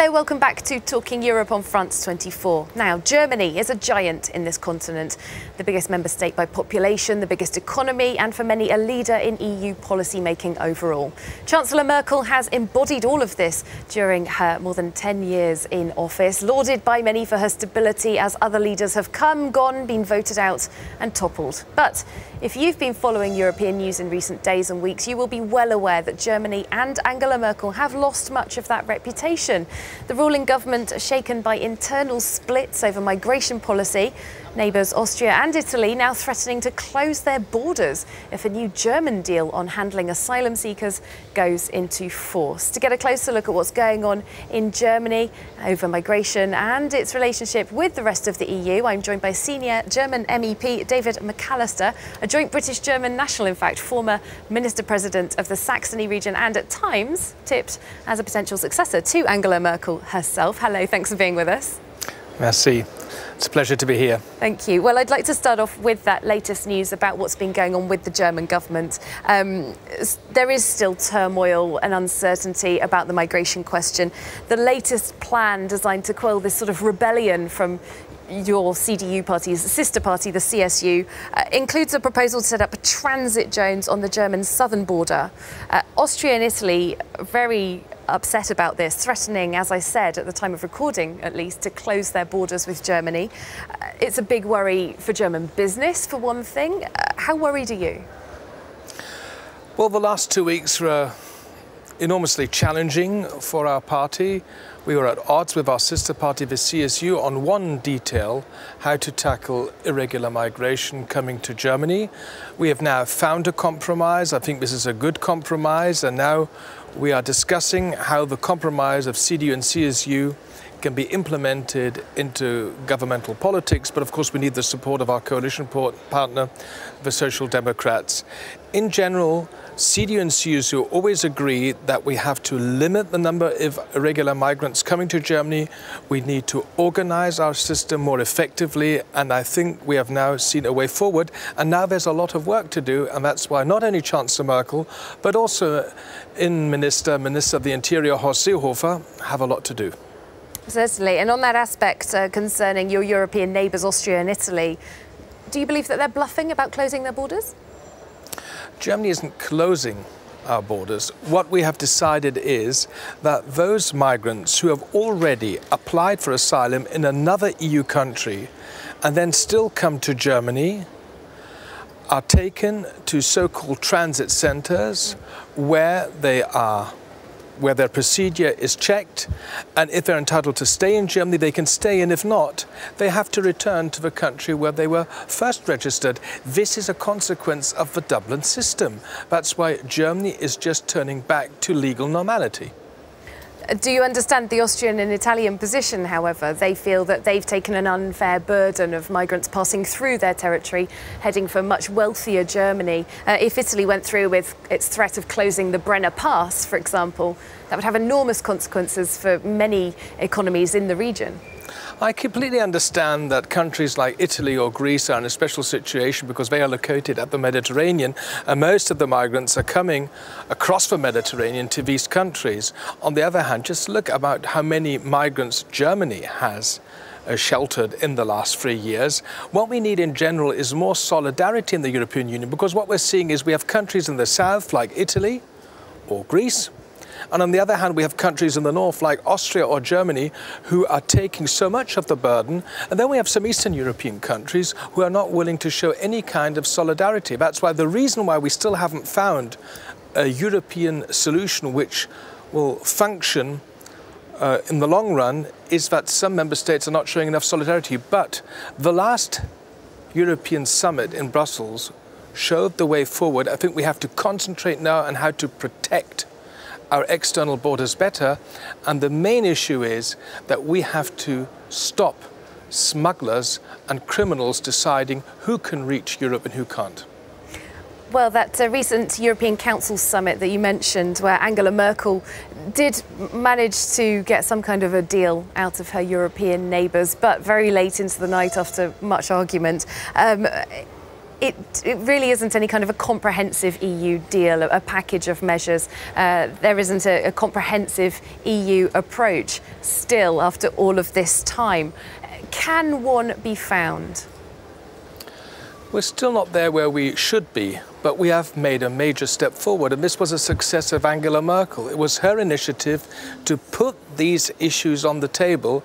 Hello, welcome back to Talking Europe on France 24. Now, Germany is a giant in this continent, the biggest member state by population, the biggest economy, and for many a leader in EU policy making overall. Chancellor Merkel has embodied all of this during her more than 10 years in office, lauded by many for her stability as other leaders have come, gone, been voted out and toppled. But if you've been following European news in recent days and weeks, you will be well aware that Germany and Angela Merkel have lost much of that reputation. The ruling government are shaken by internal splits over migration policy. Neighbours Austria and Italy now threatening to close their borders if a new German deal on handling asylum seekers goes into force. To get a closer look at what's going on in Germany over migration and its relationship with the rest of the EU, I'm joined by senior German MEP David McAllister, a joint British-German national, in fact, former Minister-President of the Saxony region and at times tipped as a potential successor to Angela Merkel herself. Hello, thanks for being with us. Merci. It's a pleasure to be here. Thank you. Well, I'd like to start off with that latest news about what's been going on with the German government. There is still turmoil and uncertainty about the migration question. The latest plan designed to quell this sort of rebellion from your CDU party's sister party, the CSU, includes a proposal to set up transit zones on the German southern border. Austria and Italy are very upset about this, threatening, as I said, at the time of recording at least, to close their borders with Germany. It's a big worry for German business, for one thing. How worried are you? Well, the last 2 weeks were enormously challenging for our party. We were at odds with our sister party, the CSU, on one detail, how to tackle irregular migration coming to Germany. We have now found a compromise. I think this is a good compromise, and now we are discussing how the compromise of CDU and CSU can be implemented into governmental politics, but of course we need the support of our coalition partner, the Social Democrats. In general, CDU and CSU always agree that we have to limit the number of irregular migrants coming to Germany. We need to organize our system more effectively, and I think we have now seen a way forward. And now there's a lot of work to do, and that's why not only Chancellor Merkel, but also Minister of the Interior, Horst Seehofer, have a lot to do. Certainly. And on that aspect concerning your European neighbours, Austria and Italy, do you believe that they're bluffing about closing their borders? Germany isn't closing our borders. What we have decided is that those migrants who have already applied for asylum in another EU country and then still come to Germany are taken to so-called transit centres where their procedure is checked, and if they're entitled to stay in Germany, they can stay, and if not, they have to return to the country where they were first registered. This is a consequence of the Dublin system. That's why Germany is just turning back to legal normality. Do you understand the Austrian and Italian position, however? They feel that they've taken an unfair burden of migrants passing through their territory, heading for much wealthier Germany. If Italy went through with its threat of closing the Brenner Pass, for example, that would have enormous consequences for many economies in the region. I completely understand that countries like Italy or Greece are in a special situation because they are located at the Mediterranean, and most of the migrants are coming across the Mediterranean to these countries. On the other hand, just look about how many migrants Germany has sheltered in the last 3 years. What we need in general is more solidarity in the European Union, because what we're seeing is we have countries in the south like Italy or Greece, and on the other hand, we have countries in the north like Austria or Germany who are taking so much of the burden. And then we have some Eastern European countries who are not willing to show any kind of solidarity. That's why the reason why we still haven't found a European solution which will function in the long run is that some member states are not showing enough solidarity. But the last European summit in Brussels showed the way forward. I think we have to concentrate now on how to protect our external borders better, and the main issue is that we have to stop smugglers and criminals deciding who can reach Europe and who can't. Well, that recent European Council summit that you mentioned, where Angela Merkel did manage to get some kind of a deal out of her European neighbours, but very late into the night after much argument. it really isn't any kind of a comprehensive EU deal, a package of measures. There isn't a comprehensive EU approach still after all of this time. Can one be found? We're still not there where we should be, but we have made a major step forward, and this was a success of Angela Merkel. It was her initiative to put these issues on the table,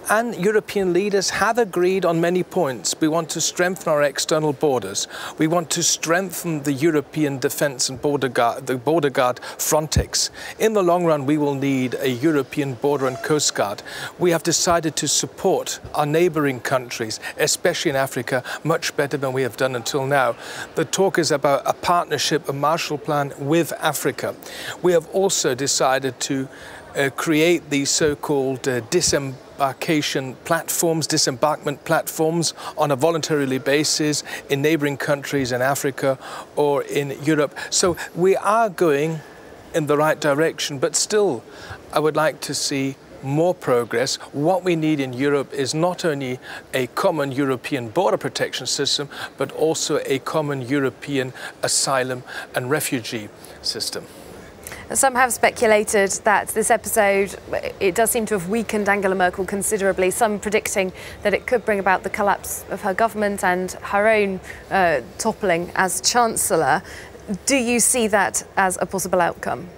and European leaders have agreed on many points. We want to strengthen our external borders. We want to strengthen the European Defence and Border Guard, the Border Guard Frontex. In the long run, we will need a European Border and Coast Guard. We have decided to support our neighbouring countries, especially in Africa, much better than we have done until now. The talk is about a partnership, a Marshall Plan with Africa. We have also decided to create these so-called disembarkation platforms, disembarkment platforms on a voluntary basis in neighbouring countries in Africa or in Europe. So we are going in the right direction, but still I would like to see more progress. What we need in Europe is not only a common European border protection system, but also a common European asylum and refugee system. Some have speculated that this episode, it does seem to have weakened Angela Merkel considerably, some predicting that it could bring about the collapse of her government and her own toppling as Chancellor. Do you see that as a possible outcome?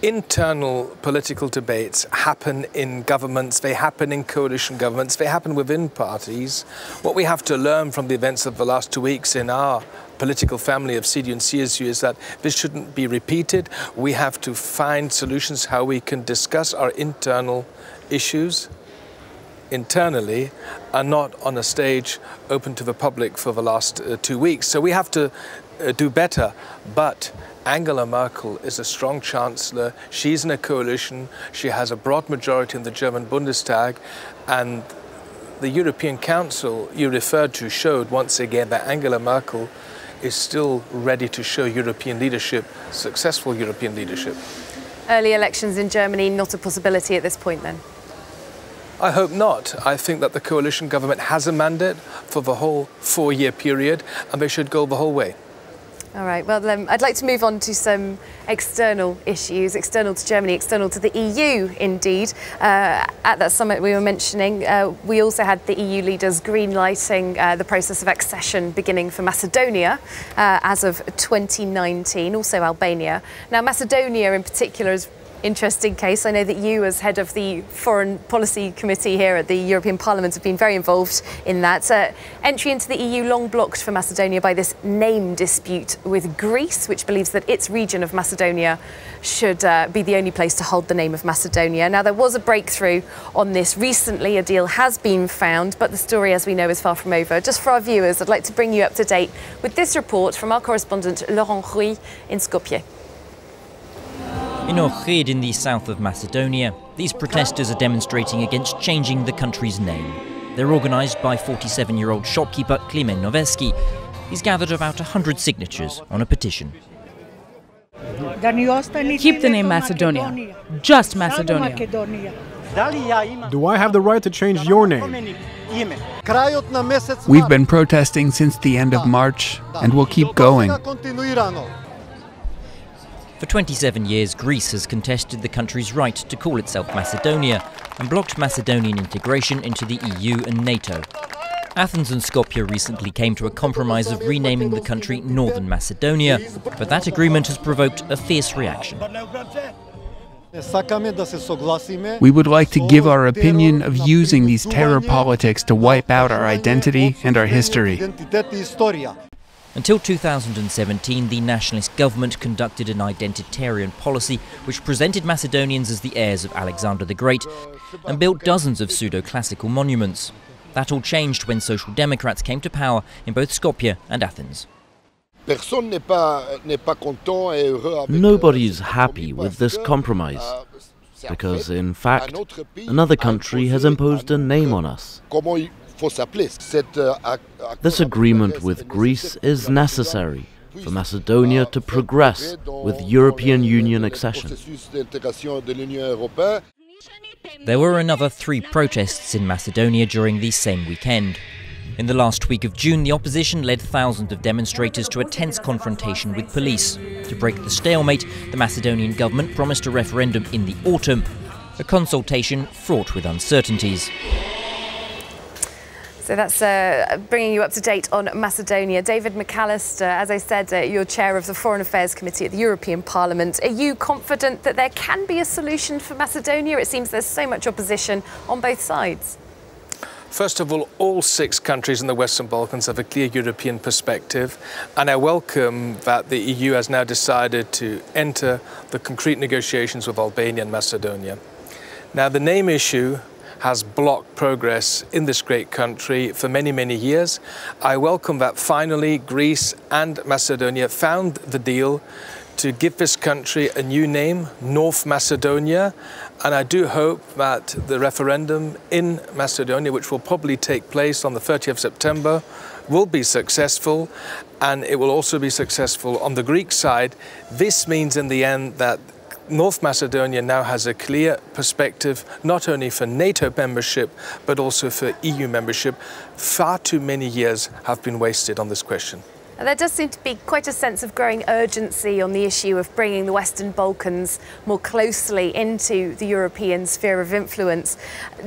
Internal political debates happen in governments, they happen in coalition governments, they happen within parties. What we have to learn from the events of the last 2 weeks in our political family of CDU and CSU is that this shouldn't be repeated. We have to find solutions how we can discuss our internal issues internally and not on a stage open to the public for the last 2 weeks. So we have to do better, but Angela Merkel is a strong chancellor. She's in a coalition. She has a broad majority in the German Bundestag, and the European Council you referred to showed once again that Angela Merkel is still ready to show European leadership, successful European leadership. Early elections in Germany, not a possibility at this point then? I hope not. I think that the coalition government has a mandate for the whole 4-year period, and they should go the whole way. All right, well, I'd like to move on to some external issues, external to Germany, external to the EU, indeed. At that summit we were mentioning, we also had the EU leaders green-lighting the process of accession beginning for Macedonia as of 2019, also Albania. Now, Macedonia in particular is interesting case. I know that you, as head of the Foreign Policy Committee here at the European Parliament, have been very involved in that. Entry into the EU long blocked for Macedonia by this name dispute with Greece, which believes that its region of Macedonia should be the only place to hold the name of Macedonia. Now, there was a breakthrough on this recently. A deal has been found, but the story, as we know, is far from over. Just for our viewers, I'd like to bring you up to date with this report from our correspondent Laurent Rouy in Skopje. In Ohrid, in the south of Macedonia, these protesters are demonstrating against changing the country's name. They're organised by 47-year-old shopkeeper Klimen Noveski. He's gathered about 100 signatures on a petition. Keep the name Macedonia. Just Macedonia. Do I have the right to change your name? We've been protesting since the end of March, and we'll keep going. For 27 years, Greece has contested the country's right to call itself Macedonia and blocked Macedonian integration into the EU and NATO. Athens and Skopje recently came to a compromise of renaming the country Northern Macedonia, but that agreement has provoked a fierce reaction. We would like to give our opinion of using these terror politics to wipe out our identity and our history. Until 2017, the nationalist government conducted an identitarian policy which presented Macedonians as the heirs of Alexander the Great and built dozens of pseudo-classical monuments. That all changed when Social Democrats came to power in both Skopje and Athens. Nobody's happy with this compromise, because in fact, another country has imposed a name on us. This agreement with Greece is necessary for Macedonia to progress with European Union accession. There were another 3 protests in Macedonia during the same weekend. In the last week of June, the opposition led thousands of demonstrators to a tense confrontation with police. To break the stalemate, the Macedonian government promised a referendum in the autumn, a consultation fraught with uncertainties. So that's bringing you up to date on Macedonia. David McAllister, as I said, you're chair of the Foreign Affairs Committee at the European Parliament. Are you confident that there can be a solution for Macedonia? It seems there's so much opposition on both sides. First of all 6 countries in the Western Balkans have a clear European perspective, and I welcome that the EU has now decided to enter the concrete negotiations with Albania and Macedonia. Now, the name issue has blocked progress in this great country for many, many years. I welcome that finally Greece and Macedonia found the deal to give this country a new name, North Macedonia, and I do hope that the referendum in Macedonia, which will probably take place on the 30th of September, will be successful, and it will also be successful on the Greek side. This means in the end that North Macedonia now has a clear perspective, not only for NATO membership, but also for EU membership. Far too many years have been wasted on this question. And there does seem to be quite a sense of growing urgency on the issue of bringing the Western Balkans more closely into the European sphere of influence.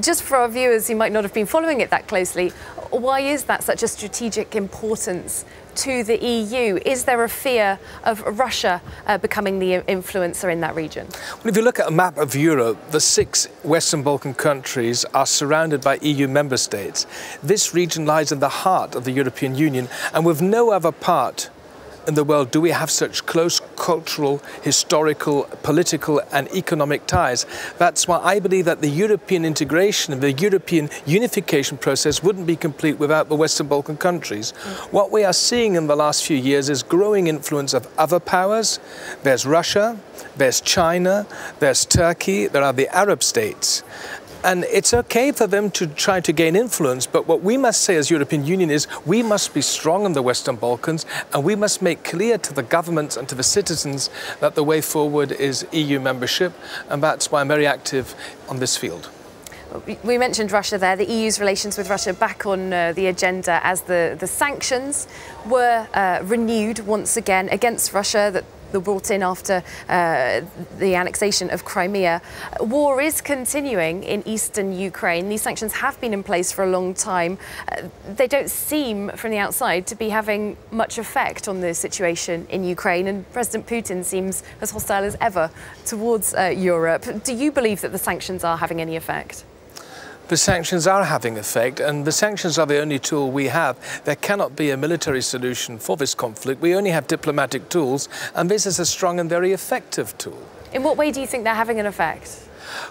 Just for our viewers who might not have been following it that closely, why is that such a strategic importance to the EU? Is there a fear of Russia becoming the influencer in that region? Well, if you look at a map of Europe, the 6 Western Balkan countries are surrounded by EU member states. This region lies in the heart of the European Union, and with no other part in the world do we have such close cultural, historical, political and economic ties. That's why I believe that the European integration and the European unification process wouldn't be complete without the Western Balkan countries. What we are seeing in the last few years is growing influence of other powers. There's Russia, there's China, there's Turkey, there are the Arab states. And it's okay for them to try to gain influence, but what we must say as European Union is we must be strong in the Western Balkans, and we must make clear to the governments and to the citizens that the way forward is EU membership, and that's why I'm very active on this field. We mentioned Russia there, the EU's relations with Russia back on the agenda as the sanctions were renewed once again against Russia that were brought in after the annexation of Crimea. War is continuing in eastern Ukraine. These sanctions have been in place for a long time. They don't seem from the outside to be having much effect on the situation in Ukraine, and President Putin seems as hostile as ever towards Europe. Do you believe that the sanctions are having any effect? The sanctions are having effect, and the sanctions are the only tool we have. There cannot be a military solution for this conflict. We only have diplomatic tools, and this is a strong and very effective tool. In what way do you think they're having an effect?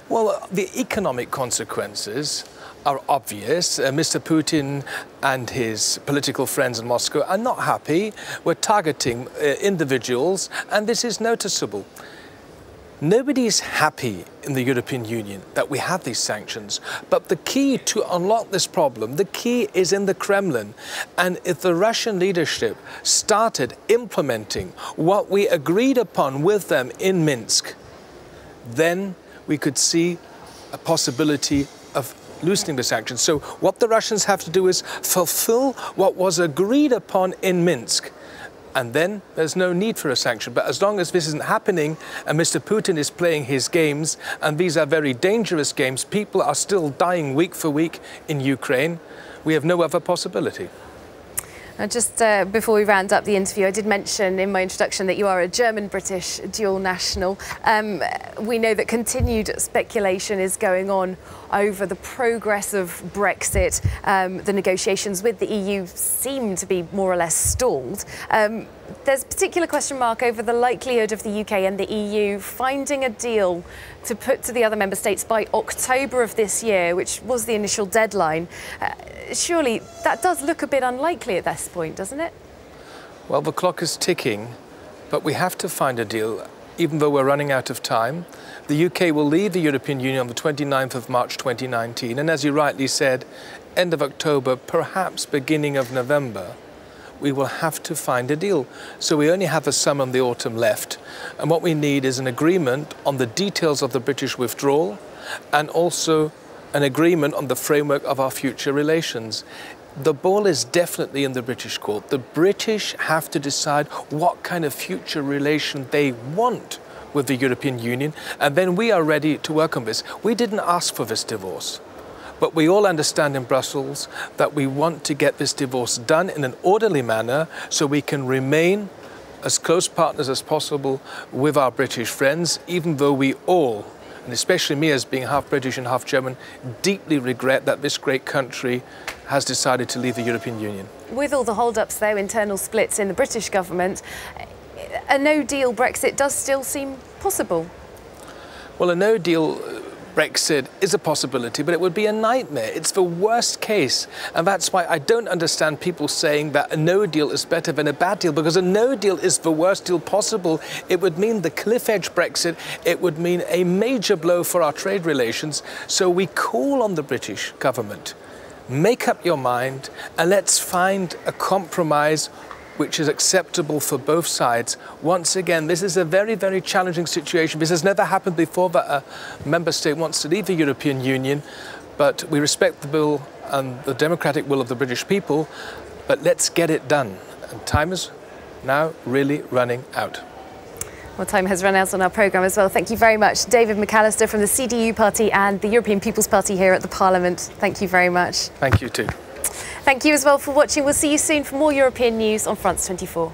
Well, the economic consequences are obvious. Mr. Putin and his political friends in Moscow are not happy. We're targeting individuals, and this is noticeable. Nobody is happy in the European Union that we have these sanctions, but the key to unlock this problem, the key is in the Kremlin. And if the Russian leadership started implementing what we agreed upon with them in Minsk, then we could see a possibility of loosening the sanctions. So what the Russians have to do is fulfill what was agreed upon in Minsk. And then there's no need for a sanction. But as long as this isn't happening and Mr. Putin is playing his games, and these are very dangerous games, people are still dying week for week in Ukraine, we have no other possibility. Now, just before we round up the interview, I did mention in my introduction that you are a German-British dual national. We know that continued speculation is going on over the progress of Brexit. The negotiations with the EU seem to be more or less stalled. There's a particular question mark over the likelihood of the UK and the EU finding a deal to put to the other member states by October of this year, which was the initial deadline. Surely that does look a bit unlikely at this point, doesn't it? Well, the clock is ticking, but we have to find a deal, even though we're running out of time. The UK will leave the European Union on the 29th of March 2019, and as you rightly said, end of October, perhaps beginning of November, we will have to find a deal. So we only have the summer and the autumn left, and what we need is an agreement on the details of the British withdrawal and also an agreement on the framework of our future relations. The ball is definitely in the British court. The British have to decide what kind of future relation they want with the European Union, and then we are ready to work on this. We didn't ask for this divorce, but we all understand in Brussels that we want to get this divorce done in an orderly manner so we can remain as close partners as possible with our British friends, even though we all, and especially me as being half British and half German, deeply regret that this great country has decided to leave the European Union. With all the hold-ups, though, internal splits in the British government, a no-deal Brexit does still seem possible. Well, a no-deal Brexit is a possibility, but it would be a nightmare. It's the worst case. And that's why I don't understand people saying that a no deal is better than a bad deal, because a no deal is the worst deal possible. It would mean the cliff edge Brexit. It would mean a major blow for our trade relations. So we call on the British government, make up your mind and let's find a compromise which is acceptable for both sides. Once again, this is a very, very challenging situation. This has never happened before that a member state wants to leave the European Union, but we respect the will and the democratic will of the British people, but let's get it done. And time is now really running out. Well, time has run out on our programme as well. Thank you very much. David McAllister from the CDU Party and the European People's Party here at the Parliament. Thank you very much. Thank you too. Thank you as well for watching. We'll see you soon for more European news on France 24.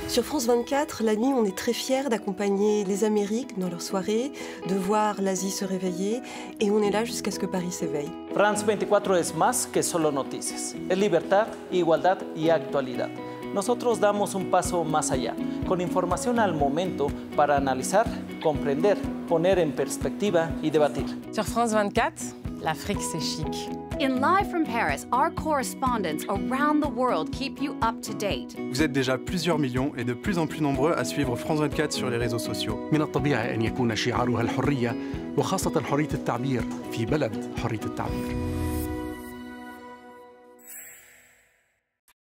Sur France 24, la nuit, on est très fiers d'accompagner les Amériques dans leurs soirées, de voir l'Asie se réveiller, et on est là jusqu'à ce que Paris s'éveille. France 24 es más que solo noticias. Es libertad, igualdad y actualidad. Nosotros damos un paso más allá, con información al momento para analizar, comprender, poner en perspectiva y debatir. Sur France 24, l'Afrique c'est chic. In Live from Paris, our correspondents around the world keep you up to date. Vous êtes déjà plusieurs millions et de plus en plus nombreux à suivre France 24 sur les réseaux sociaux. من الطبيعي أن يكون شعارها الحرية وخاصة حرية التعبير في بلد حرية التعبير.